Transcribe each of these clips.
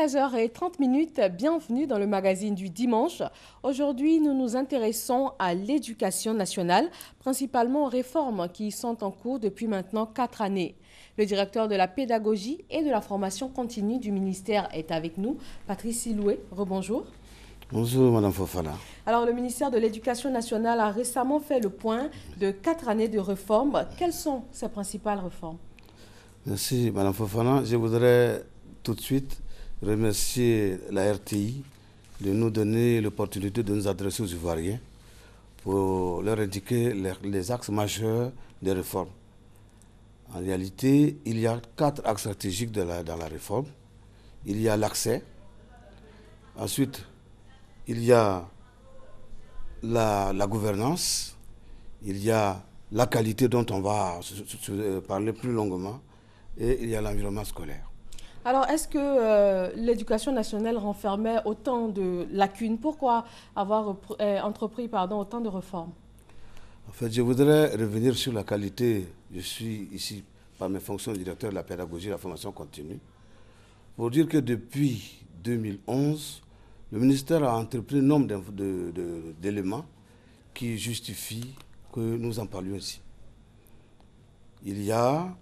13h30, bienvenue dans le magazine du dimanche. Aujourd'hui, nous nous intéressons à l'éducation nationale, principalement aux réformes qui sont en cours depuis maintenant 4 années. Le directeur de la pédagogie et de la formation continue du ministère est avec nous, Patrice Siloué. Rebonjour. Bonjour Madame Fofana. Alors le ministère de l'Éducation nationale a récemment fait le point de 4 années de réformes. Quelles sont ces principales réformes? Merci Madame Fofana. Je voudrais tout de suite remercier la RTI de nous donner l'opportunité de nous adresser aux Ivoiriens pour leur indiquer les axes majeurs des réformes. En réalité, il y a 4 axes stratégiques dans la réforme. Il y a l'accès. Ensuite, il y a la gouvernance. Il y a la qualité dont on va parler plus longuement. Et il y a l'environnement scolaire. Alors, est-ce que l'éducation nationale renfermait autant de lacunes? Pourquoi avoir entrepris autant de réformes? En fait, je voudrais revenir sur la qualité. Je suis ici par mes fonctions de directeur de la pédagogie et de la formation continue pour dire que depuis 2011, le ministère a entrepris un nombre d'éléments qui justifient que nous en parlions ici. Il y a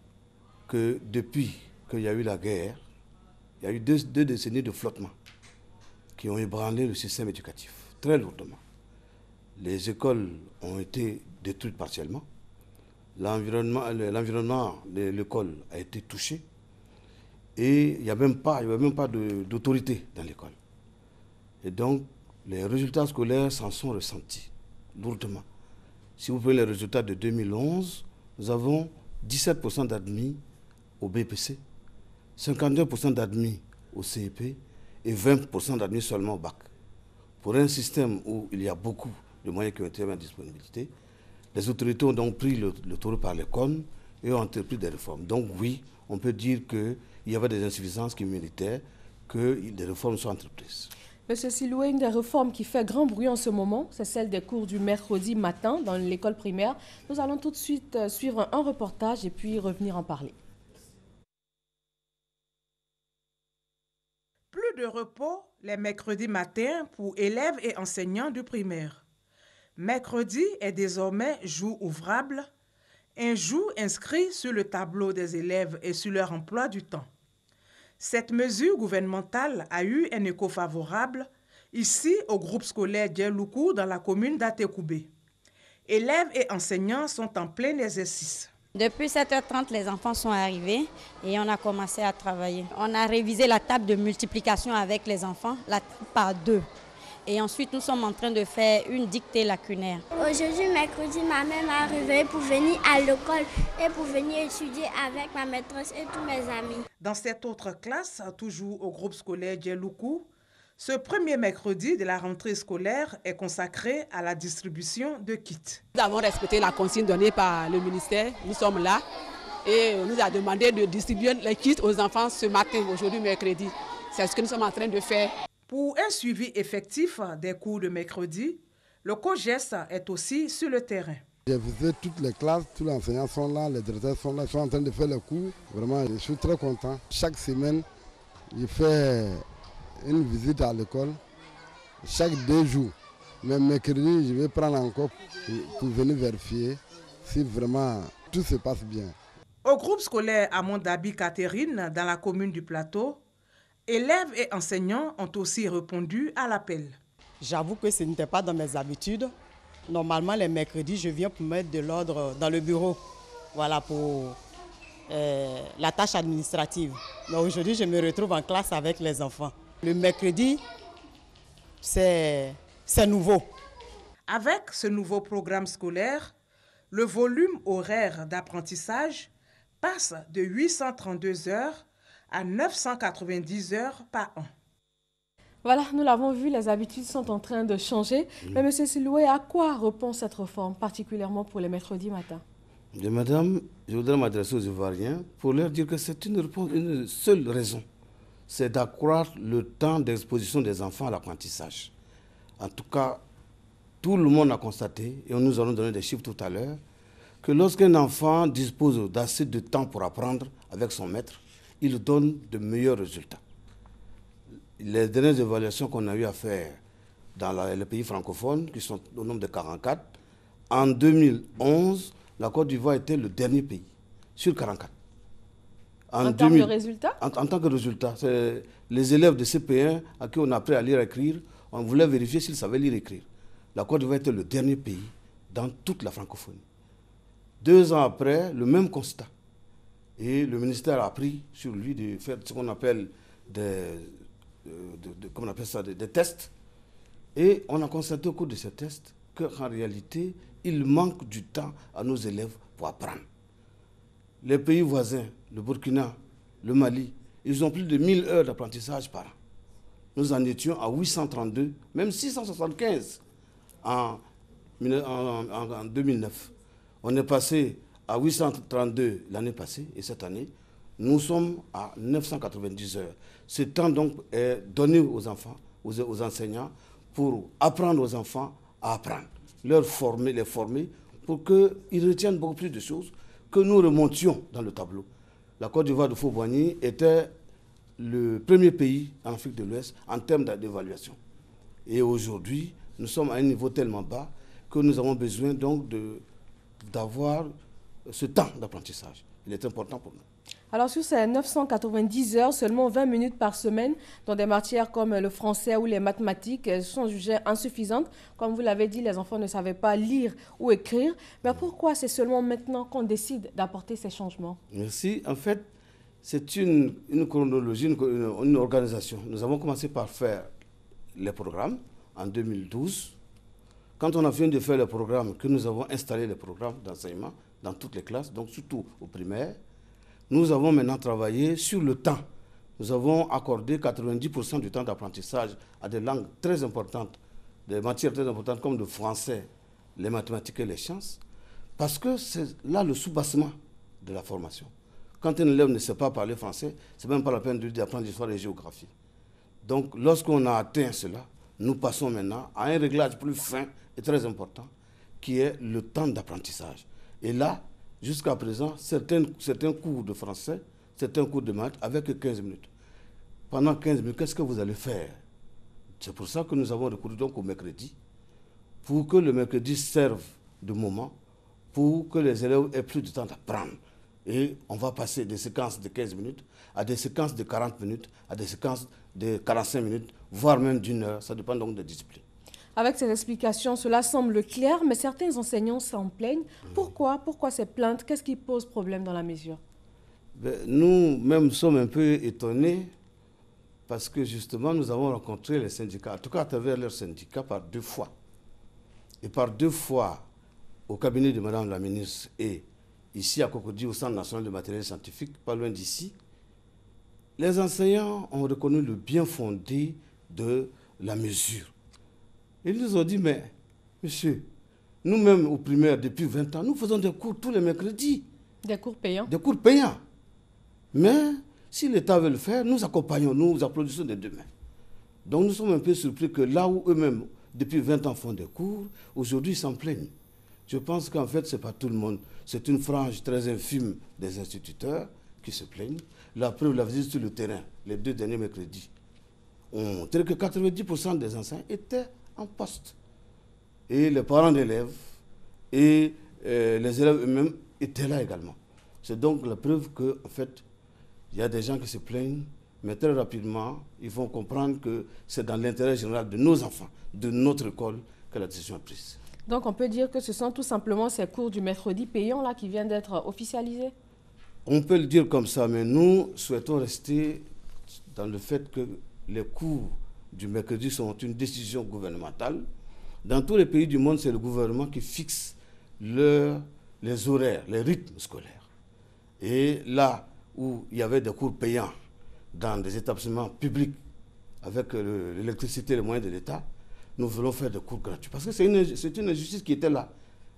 que depuis qu'il y a eu la guerre, il y a eu deux décennies de flottement qui ont ébranlé le système éducatif très lourdement. Les écoles ont été détruites partiellement. L'environnement de l'école a été touché. Et il n'y avait même pas d'autorité dans l'école. Et donc, les résultats scolaires s'en sont ressentis lourdement. Si vous prenez les résultats de 2011, nous avons 17% d'admis au BPC, 52% d'admis au CEP et 20% d'admis seulement au bac. Pour un système où il y a beaucoup de moyens qui ont été mis en disponibilité, les autorités ont donc pris le taureau par les cornes et ont entrepris des réformes. Donc oui, on peut dire qu'il y avait des insuffisances qui méritaient que des réformes soient entreprises. Monsieur Siloué, une des réformes qui fait grand bruit en ce moment, c'est celle des cours du mercredi matin dans l'école primaire. Nous allons tout de suite suivre un reportage et puis revenir en parler. Plus de repos les mercredis matins pour élèves et enseignants du primaire. Mercredi est désormais jour ouvrable, un jour inscrit sur le tableau des élèves et sur leur emploi du temps. Cette mesure gouvernementale a eu un écho favorable ici au groupe scolaire Djeloukou dans la commune d'Atekoubé. Élèves et enseignants sont en plein exercice. Depuis 7h30, les enfants sont arrivés et on a commencé à travailler. On a révisé la table de multiplication avec les enfants, la table par 2. Et ensuite, nous sommes en train de faire une dictée lacunaire. Aujourd'hui, mercredi, ma mère m'a réveillée pour venir à l'école et pour venir étudier avec ma maîtresse et tous mes amis. Dans cette autre classe, toujours au groupe scolaire Djeloukou, ce premier mercredi de la rentrée scolaire est consacré à la distribution de kits. Nous avons respecté la consigne donnée par le ministère. Nous sommes là et on nous a demandé de distribuer les kits aux enfants ce matin, aujourd'hui mercredi. C'est ce que nous sommes en train de faire. Pour un suivi effectif des cours de mercredi, le COGES est aussi sur le terrain. J'ai visité toutes les classes, tous les enseignants sont là, les directeurs sont là, ils sont en train de faire les cours. Vraiment, je suis très content. Chaque semaine, je fais une visite à l'école, chaque 2 jours. Mais mercredi, je vais prendre encore pour venir vérifier si vraiment tout se passe bien. Au groupe scolaire Amondabi Catherine, dans la commune du Plateau, élèves et enseignants ont aussi répondu à l'appel. J'avoue que ce n'était pas dans mes habitudes. Normalement, les mercredis, je viens pour mettre de l'ordre dans le bureau. Voilà, pour la tâche administrative. Mais aujourd'hui, je me retrouve en classe avec les enfants. Le mercredi, c'est nouveau. Avec ce nouveau programme scolaire, le volume horaire d'apprentissage passe de 832 heures à 990 heures par an. Voilà, nous l'avons vu, les habitudes sont en train de changer. Mais M. Siloué, à quoi répond cette réforme, particulièrement pour les mercredis matins? Madame, je voudrais m'adresser aux Ivoiriens pour leur dire que c'est une seule raison. C'est d'accroître le temps d'exposition des enfants à l'apprentissage. En tout cas, tout le monde a constaté, et nous allons donner des chiffres tout à l'heure, que lorsqu'un enfant dispose d'assez de temps pour apprendre avec son maître, il donne de meilleurs résultats. les dernières évaluations qu'on a eu à faire dans les pays francophones, qui sont au nombre de 44, en 2011, la Côte d'Ivoire était le dernier pays sur 44. En termes de résultats? En tant que résultat, c'est les élèves de CP1 à qui on a appris à lire et écrire, on voulait vérifier s'ils savaient lire et écrire. La Côte d'Ivoire était le dernier pays dans toute la francophonie. 2 ans après, le même constat. Et le ministère a pris sur lui de faire ce qu'on appelle des tests. Et on a constaté au cours de ces tests qu'en réalité, il manque du temps à nos élèves pour apprendre. Les pays voisins, le Burkina, le Mali, ils ont plus de 1000 heures d'apprentissage par an. Nous en étions à 832, même 675 en 2009. On est passé à 832 l'année passée et cette année, nous sommes à 990 heures. Ce temps donc est donné aux enfants, aux enseignants, pour apprendre aux enfants à apprendre, les former pour qu'ils retiennent beaucoup plus de choses, que nous remontions dans le tableau. La Côte d'Ivoire de Faux-Boigny était le premier pays en Afrique de l'Ouest en termes d'évaluation. Et aujourd'hui, nous sommes à un niveau tellement bas que nous avons besoin donc d'avoir ce temps d'apprentissage. Il est important pour nous. Alors sur ces 990 heures, seulement 20 minutes par semaine dans des matières comme le français ou les mathématiques sont jugées insuffisantes. Comme vous l'avez dit, les enfants ne savaient pas lire ou écrire. Mais pourquoi c'est seulement maintenant qu'on décide d'apporter ces changements? Merci. En fait, c'est une chronologie, une organisation. Nous avons commencé par faire les programmes en 2012. Quand on a fini de faire les programmes, que nous avons installé les programmes d'enseignement dans toutes les classes, donc surtout aux primaires, nous avons maintenant travaillé sur le temps. Nous avons accordé 90% du temps d'apprentissage à des langues très importantes, des matières très importantes comme le français, les mathématiques et les sciences, parce que c'est là le soubassement de la formation. Quand un élève ne sait pas parler français, ce n'est même pas la peine d'apprendre l'histoire et la géographie. Donc, lorsqu'on a atteint cela, nous passons maintenant à un réglage plus fin et très important, qui est le temps d'apprentissage. Et là, jusqu'à présent, certains cours de français, certains cours de maths, avec 15 minutes. Pendant 15 minutes, qu'est-ce que vous allez faire? C'est pour ça que nous avons recouru donc au mercredi, pour que le mercredi serve de moment, pour que les élèves aient plus de temps d'apprendre. Et on va passer des séquences de 15 minutes à des séquences de 40 minutes, à des séquences de 45 minutes, voire même d'1 heure. Ça dépend donc des disciplines. Avec ces explications, cela semble clair, mais certains enseignants s'en plaignent. Pourquoi ces plaintes? Qu'est-ce qui pose problème dans la mesure? Nous-mêmes sommes un peu étonnés parce que justement, nous avons rencontré les syndicats, en tout cas à travers leurs syndicats, par 2 fois. Et par 2 fois, au cabinet de Madame la ministre et ici à Cocody, au Centre national de matériel scientifique, pas loin d'ici, les enseignants ont reconnu le bien fondé de la mesure. Ils nous ont dit, mais monsieur, nous-mêmes aux primaires, depuis 20 ans, nous faisons des cours tous les mercredis. Des cours payants? Des cours payants. Mais si l'État veut le faire, nous accompagnons, nous applaudissons des 2 mains. Donc nous sommes un peu surpris que là où eux-mêmes, depuis 20 ans, font des cours, aujourd'hui ils s'en plaignent. Je pense qu'en fait, ce n'est pas tout le monde. C'est une frange très infime des instituteurs qui se plaignent. La preuve, la visite sur le terrain, les 2 derniers mercredis, ont montré que 90% des enseignants étaient en poste. Et les parents d'élèves et les élèves eux-mêmes étaient là également. C'est donc la preuve qu'en fait, il y a des gens qui se plaignent, mais très rapidement, ils vont comprendre que c'est dans l'intérêt général de nos enfants, de notre école, que la décision est prise. Donc on peut dire que ce sont tout simplement ces cours du mercredi payants là qui viennent d'être officialisés? On peut le dire comme ça, mais nous souhaitons rester dans le fait que les cours du mercredi sont une décision gouvernementale. Dans tous les pays du monde, c'est le gouvernement qui fixe les horaires, les rythmes scolaires. Et là où il y avait des cours payants dans des établissements publics avec l'électricité et les moyens de l'État, nous voulons faire des cours gratuits. Parce que c'est une injustice qui était là.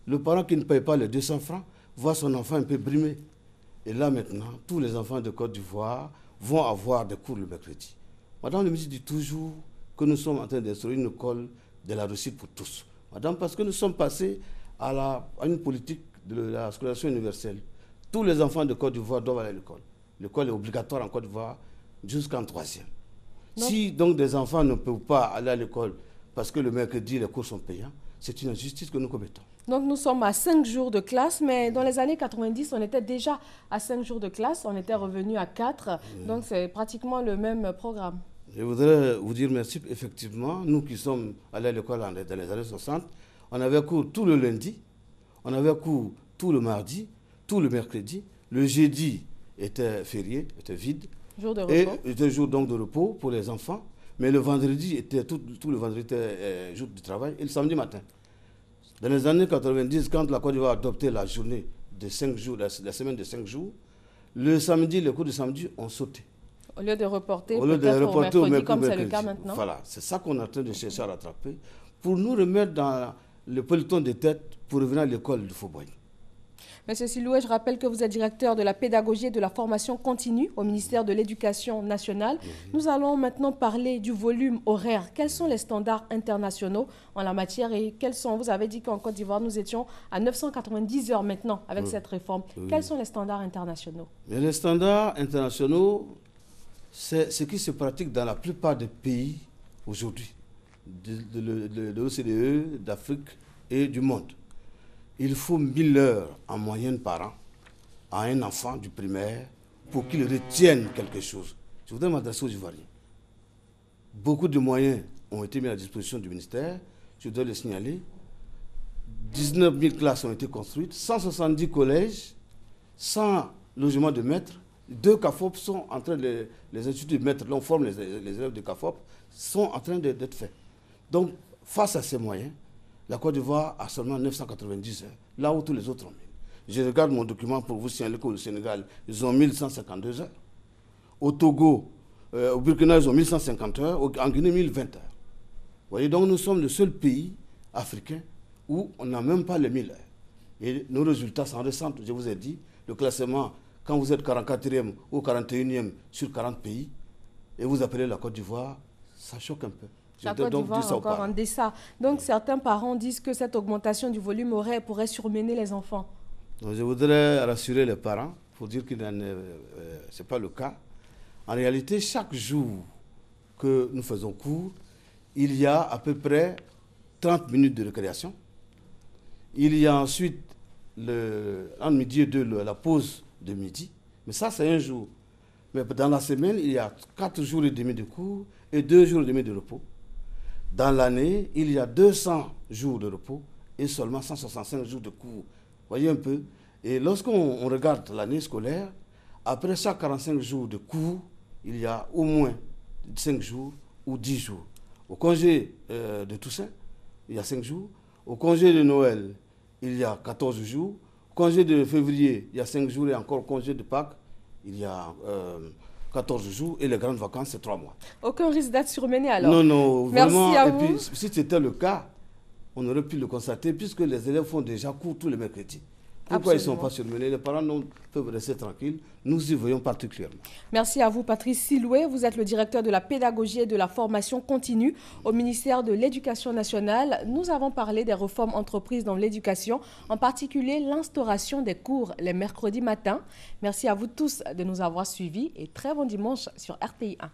Le parent qui ne paye pas les 200 francs voit son enfant un peu brimé. Et là maintenant, tous les enfants de Côte d'Ivoire vont avoir des cours le mercredi. Madame le ministre dit toujours que nous sommes en train d'instruire une école de la réussite pour tous. Madame, parce que nous sommes passés à une politique de la scolarisation universelle. Tous les enfants de Côte d'Ivoire doivent aller à l'école. L'école est obligatoire en Côte d'Ivoire jusqu'en 3e. Si donc des enfants ne peuvent pas aller à l'école parce que le mercredi, les cours sont payants, c'est une injustice que nous commettons. Donc nous sommes à 5 jours de classe, mais dans les années 90, on était déjà à 5 jours de classe, on était revenu à 4, donc c'est pratiquement le même programme. Je voudrais vous dire merci. Effectivement, nous qui sommes allés à l'école dans les années 60, on avait cours tout le lundi, on avait cours tout le mardi, tout le mercredi. Le jeudi était férié, était vide. Jour de repos. Et était jour donc de repos pour les enfants. Mais le vendredi, tout le vendredi était jour de travail et le samedi matin. Dans les années 90, quand la Côte d'Ivoire a adopté la journée de 5 jours, la semaine de 5 jours, le samedi, les cours de samedi ont sauté. Au lieu de reporter peut-être au mercredi, comme c'est le cas maintenant. Voilà, c'est ça qu'on est en train de chercher à rattraper pour nous remettre dans le peloton de tête pour revenir à l'école de Fauboy. Monsieur Siloué, je rappelle que vous êtes directeur de la pédagogie et de la formation continue au ministère de l'Éducation nationale. Nous allons maintenant parler du volume horaire. Quels sont les standards internationaux en la matière et quels sont, vous avez dit qu'en Côte d'Ivoire, nous étions à 990 heures maintenant avec cette réforme. Quels sont les standards internationaux? Mais les standards internationaux, c'est ce qui se pratique dans la plupart des pays aujourd'hui, de l'OCDE, d'Afrique et du monde. Il faut 1000 heures en moyenne par an à un enfant du primaire pour qu'il retienne quelque chose. Je voudrais m'adresser aux Ivoiriens. Beaucoup de moyens ont été mis à la disposition du ministère, je dois le signaler. 19 000 classes ont été construites, 170 collèges, 100 logements de maîtres. 2 CAFOP sont en train de... Les instituts de maîtres, là on forme les élèves de CAFOP, sont en train d'être faits. Donc, face à ces moyens, la Côte d'Ivoire a seulement 990 heures, là où tous les autres ont 1000. Je regarde mon document pour vous signaler qu'au Sénégal, ils ont 1152 heures. Au Togo, au Burkina, ils ont 1150 heures. En Guinée, 1020 heures. Vous voyez, donc nous sommes le seul pays africain où on n'a même pas les 1000 heures. Et nos résultats s'en ressentent. Je vous ai dit, le classement, quand vous êtes 44e ou 41e sur 40 pays, et vous appelez la Côte d'Ivoire, ça choque un peu. La Côte d'Ivoire encore en deçà. Donc certains parents disent que cette augmentation du volume horaire pourrait surmener les enfants. Donc, je voudrais rassurer les parents pour dire que ce n'est pas le cas. En réalité, chaque jour que nous faisons cours, il y a à peu près 30 minutes de récréation. Il y a ensuite, entre midi et 2, la pause de midi. Mais ça, c'est un jour. Mais dans la semaine, il y a 4 jours et demi de cours et 2 jours et demi de repos. Dans l'année, il y a 200 jours de repos et seulement 165 jours de cours. Voyez un peu. Et lorsqu'on regarde l'année scolaire, après chaque 45 jours de cours, il y a au moins 5 jours ou 10 jours. Au congé de Toussaint, il y a 5 jours. Au congé de Noël, il y a 14 jours. Au congé de février, il y a 5 jours. Et encore au congé de Pâques, il y a 14 jours. Et les grandes vacances, c'est 3 mois. Aucun risque d'être surmené alors? Non, non, vraiment. Merci à et vous. puis, si c'était le cas, on aurait pu le constater, puisque les élèves font déjà cours tous les mercredis. Pourquoi Absolument. Ils ne sont pas surmenés? Les parents peuvent rester tranquilles. Nous y voyons particulièrement. Merci à vous, Patrice Siloué. Vous êtes le directeur de la pédagogie et de la formation continue au ministère de l'Éducation nationale. Nous avons parlé des réformes entreprises dans l'éducation, en particulier l'instauration des cours les mercredis matins. Merci à vous tous de nous avoir suivis et très bon dimanche sur RTI 1.